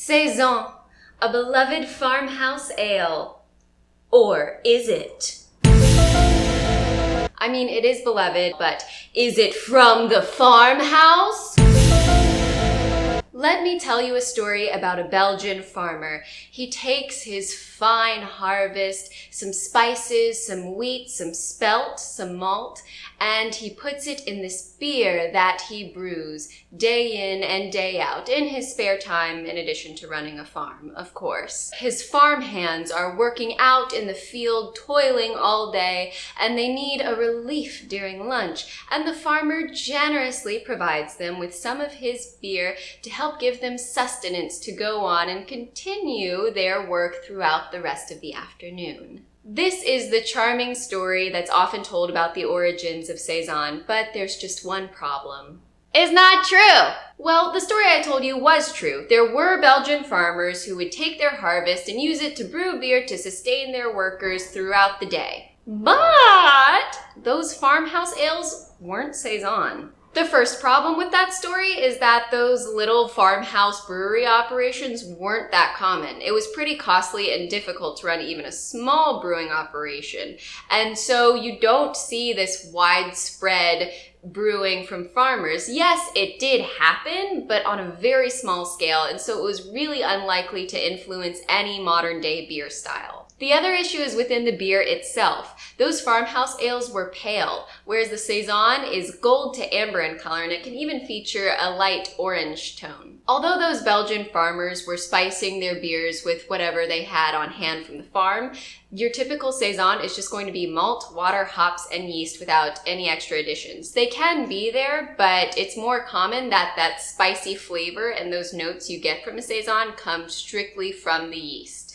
Saison, a beloved farmhouse ale. Or is it? I mean, it is beloved, but is it from the farmhouse? Let me tell you a story about a Belgian farmer. He takes his fine harvest, some spices, some wheat, some spelt, some malt, and he puts it in this beer that he brews day in and day out in his spare time, in addition to running a farm, of course. His farm hands are working out in the field, toiling all day, and they need a relief during lunch, and the farmer generously provides them with some of his beer to help give them sustenance to go on and continue their work throughout the rest of the afternoon. This is the charming story that's often told about the origins of Saison, but there's just one problem. It's not true! Well, the story I told you was true. There were Belgian farmers who would take their harvest and use it to brew beer to sustain their workers throughout the day. But those farmhouse ales weren't Saison. The first problem with that story is that those little farmhouse brewery operations weren't that common. It was pretty costly and difficult to run even a small brewing operation. And so you don't see this widespread brewing from farmers. Yes, it did happen, but on a very small scale, and so it was really unlikely to influence any modern day beer style. The other issue is within the beer itself. Those farmhouse ales were pale, whereas the Saison is gold to amber in color, and it can even feature a light orange tone. Although those Belgian farmers were spicing their beers with whatever they had on hand from the farm, your typical Saison is just going to be malt, water, hops, and yeast without any extra additions. They can be there, but it's more common that that spicy flavor and those notes you get from a Saison come strictly from the yeast.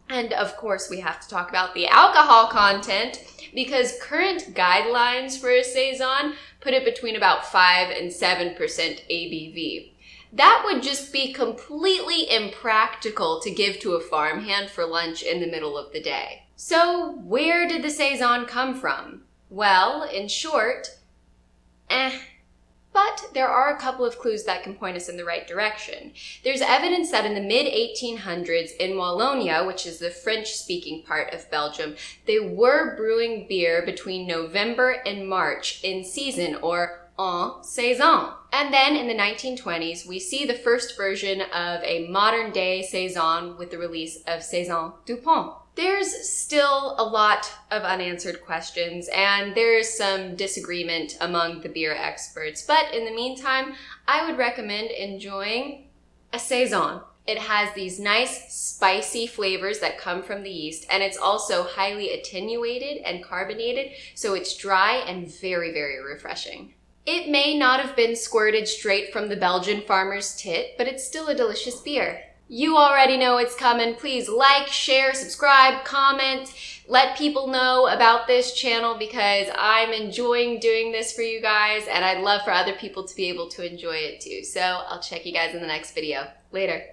And of course, we have to talk about the alcohol content, because current guidelines for a Saison put it between about 5 and 7% ABV. That would just be completely impractical to give to a farmhand for lunch in the middle of the day. So where did the Saison come from? Well, in short, But there are a couple of clues that can point us in the right direction. There's evidence that in the mid-1800s in Wallonia, which is the French-speaking part of Belgium, they were brewing beer between November and March in season, or en saison. And then in the 1920s, we see the first version of a modern-day Saison with the release of Saison du Pont. There's still a lot of unanswered questions, and there's some disagreement among the beer experts. But in the meantime, I would recommend enjoying a Saison. It has these nice, spicy flavors that come from the yeast, and it's also highly attenuated and carbonated, so it's dry and very, very refreshing. It may not have been squirted straight from the Belgian farmer's tit, but it's still a delicious beer. You already know it's coming. Please like, share, subscribe, comment, let people know about this channel, because I'm enjoying doing this for you guys, and I'd love for other people to be able to enjoy it too. So I'll check you guys in the next video. Later.